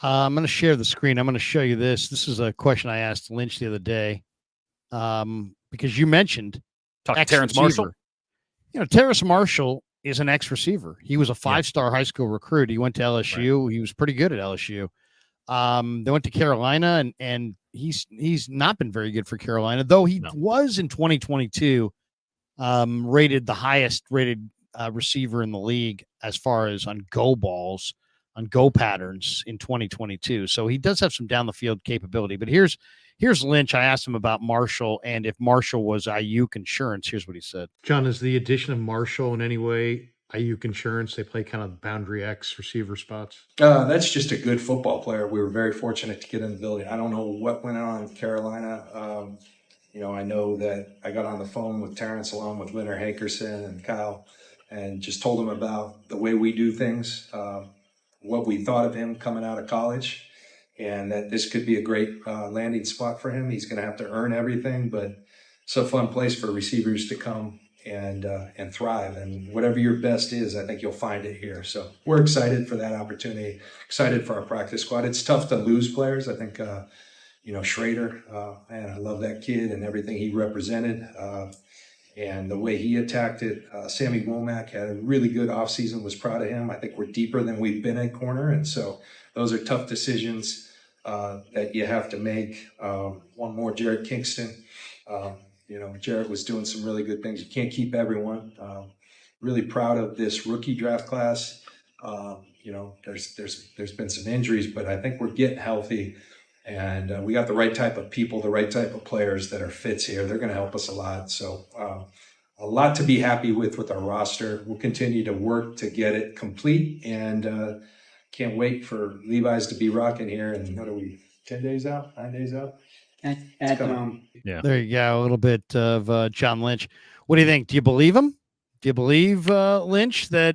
I'm going to share the screen. I'm going to show you this. This is a question I asked Lynch the other day because you mentioned Talking Terrace Marshall. Terrace Marshall is an ex-receiver. He was a five-star high school recruit. He went to LSU. Right. He was pretty good at LSU. They went to Carolina, and he's not been very good for Carolina, though he was in 2022 rated the highest rated receiver in the league as far as on go balls, on go patterns in 2022. So he does have some down the field capability. But here's Lynch. I asked him about Marshall and if Marshall was Ayuk insurance. Here's what he said. John, is the addition of Marshall in any way Ayuk insurance? They play kind of boundary X receiver spots. That's just a good football player. We were very fortunate to get in the building. I don't know what went on in Carolina. I know that I got on the phone with Terrace along with Leonard Hankerson and Kyle and just told him about the way we do things, what we thought of him coming out of college, and that this could be a great landing spot for him. He's going to have to earn everything, but it's a fun place for receivers to come and thrive. And whatever your best is, I think you'll find it here. So we're excited for that opportunity, excited for our practice squad. It's tough to lose players. I think, Schrader, man, I love that kid and everything he represented and the way he attacked it. Sammy Womack had a really good offseason, was proud of him. I think we're deeper than we've been at corner. And so those are tough decisions that you have to make. One more, Jared Kingston. Jared was doing some really good things. You can't keep everyone. Really proud of this rookie draft class. There's been some injuries, but I think we're getting healthy. And we got the right type of people, the right type of players that are fits here. They're going to help us a lot. So a lot to be happy with our roster. We'll continue to work to get it complete. And can't wait for Levi's to be rocking here. And what are we, 10 days out, 9 days out? There you go. A little bit of John Lynch. What do you think? Do you believe him? Do you believe Lynch that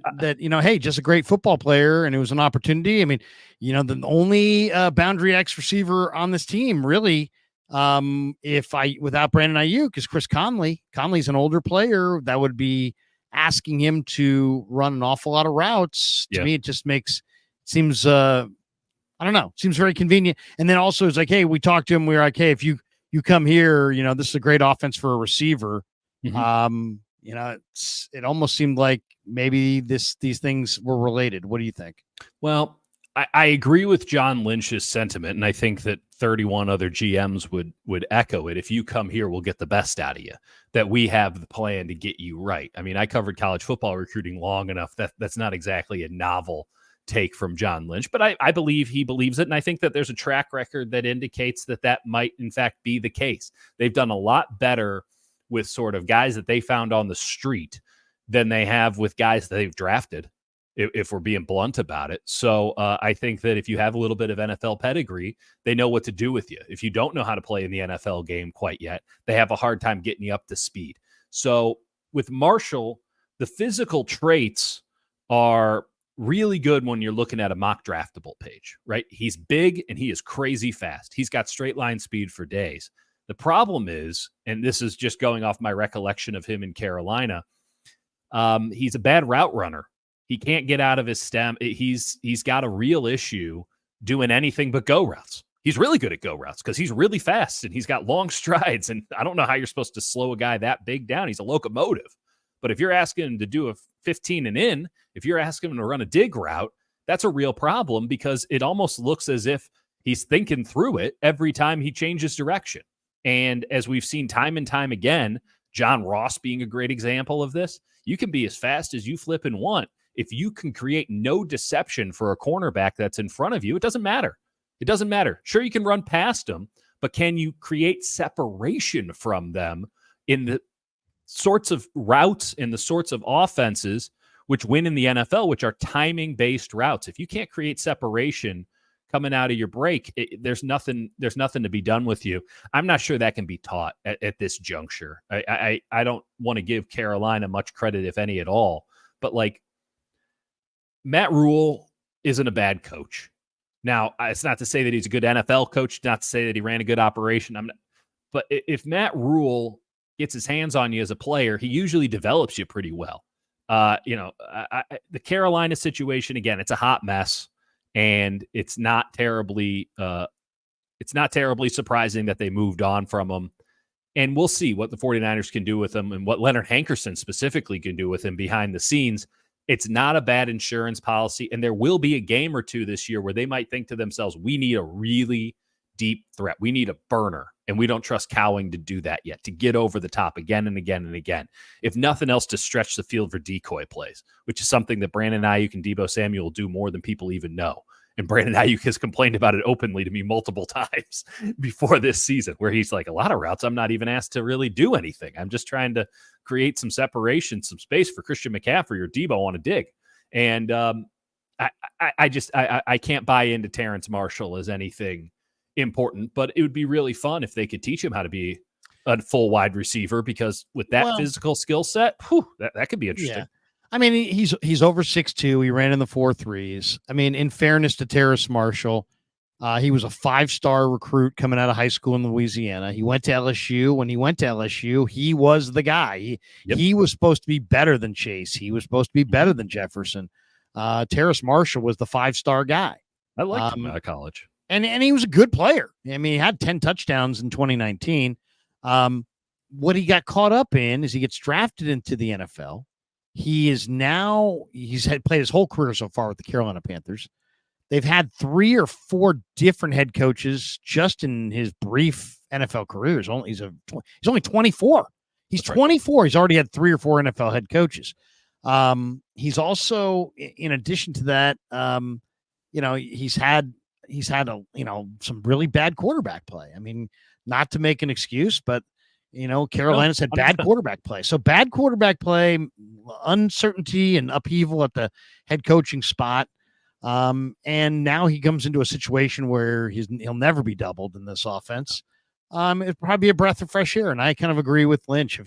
hey, just a great football player and it was an opportunity? I mean, the only boundary X receiver on this team really, without Brandon Ayuk, is Chris Conley. Conley's an older player that would be asking him to run an awful lot of routes. To me, it just seems I don't know, seems very convenient. And then also it's like, hey, we talked to him. We were like, hey, if you come here, this is a great offense for a receiver. Mm-hmm. It almost seemed like maybe these things were related. What do you think? Well, I agree with John Lynch's sentiment, and I think that 31 other GMs would echo it. If you come here, we'll get the best out of you, that we have the plan to get you right. I mean, I covered college football recruiting long enough that that's not exactly a novel take from John Lynch, but I believe he believes it, and I think that there's a track record that indicates that might, in fact, be the case. They've done a lot better with sort of guys that they found on the street than they have with guys that they've drafted, if we're being blunt about it. So I think that if you have a little bit of NFL pedigree, they know what to do with you. If you don't know how to play in the NFL game quite yet, they have a hard time getting you up to speed. So with Marshall, the physical traits are really good when you're looking at a mock draftable page, right? He's big and he is crazy fast. He's got straight line speed for days. The problem is, and this is just going off my recollection of him in Carolina, he's a bad route runner. He can't get out of his stem. He's got a real issue doing anything but go routes. He's really good at go routes because he's really fast and he's got long strides. And I don't know how you're supposed to slow a guy that big down. He's a locomotive. But if you're asking him to do a 15 and in, if you're asking him to run a dig route, that's a real problem because it almost looks as if he's thinking through it every time he changes direction. And as we've seen time and time again, John Ross being a great example of this, you can be as fast as you flip and want. If you can create no deception for a cornerback that's in front of you, it doesn't matter. It doesn't matter. Sure, you can run past them, but can you create separation from them in the sorts of routes, in the sorts of offenses which win in the NFL, which are timing-based routes? If you can't create separation coming out of your break, there's nothing to be done with you. I'm not sure that can be taught at this juncture. I don't want to give Carolina much credit, if any at all, but like Matt Rule isn't a bad coach. Now, it's not to say that he's a good NFL coach, not to say that he ran a good operation. But if Matt Rule gets his hands on you as a player, he usually develops you pretty well. The Carolina situation, again, it's a hot mess. and it's not terribly surprising that they moved on from him. And we'll see what the 49ers can do with him and what Leonard Hankerson specifically can do with him behind the scenes. It's not a bad insurance policy, and there will be a game or two this year where they might think to themselves, we need a really deep threat. We need a burner, and we don't trust Cowing to do that yet, to get over the top again and again and again. If nothing else, to stretch the field for decoy plays, which is something that Brandon Ayuk and Deebo Samuel do more than people even know. And Brandon Ayuk has complained about it openly to me multiple times before this season, where he's like, a lot of routes I'm not even asked to really do anything. I'm just trying to create some separation, some space for Christian McCaffrey or Deebo on a dig. And I can't buy into Terrace Marshall as anything important, but it would be really fun if they could teach him how to be a full wide receiver, because with that physical skill set, that could be interesting. Yeah. I mean, he's over 6'2". He ran in the 4.3s. I mean, in fairness to Terrace Marshall, he was a 5-star recruit coming out of high school in Louisiana. He went to LSU. When he went to LSU, he was the guy. He was supposed to be better than Chase. He was supposed to be better than Jefferson. Terrace Marshall was the 5-star guy. I liked him out of college. And he was a good player. I mean, he had 10 touchdowns in 2019. What he got caught up in is he gets drafted into the NFL. He's played his whole career so far with the Carolina Panthers. They've had 3 or 4 different head coaches just in his brief NFL career. He's only 24. He's 24. He's already had 3 or 4 NFL head coaches. He's also, in addition to that, he's had some really bad quarterback play. I mean, not to make an excuse, but Carolina's had bad quarterback play. So bad quarterback play, uncertainty and upheaval at the head coaching spot. And now he comes into a situation where he'll never be doubled in this offense. It'd probably be a breath of fresh air. And I kind of agree with Lynch.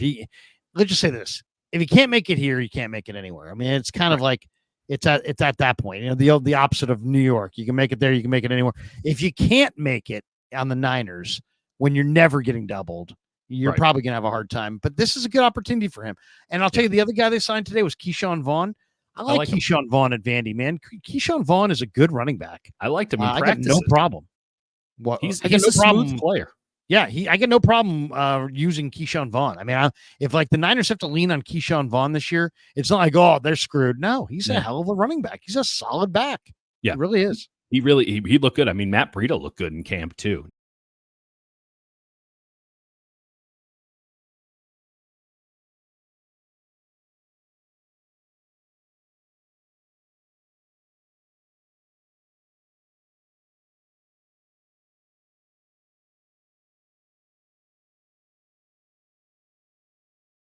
Let's just say this: if he can't make it here, you can't make it anywhere. I mean, it's kind of like it's at that point, the opposite of New York. You can make it there, you can make it anywhere. If you can't make it on the Niners when you're never getting doubled, you're probably going to have a hard time. But this is a good opportunity for him. And I'll tell you, the other guy they signed today was Keyshawn Vaughn. I like Keyshawn Vaughn at Vandy, man. Keyshawn Vaughn is a good running back. I liked him in I practice. got no problem. He's a smooth player. Yeah, I get no problem using Keyshawn Vaughn. I mean, if like the Niners have to lean on Keyshawn Vaughn this year, it's not like, oh, they're screwed. No, he's a hell of a running back. He's a solid back. Yeah, he really is. He looked good. I mean, Matt Breida looked good in camp too.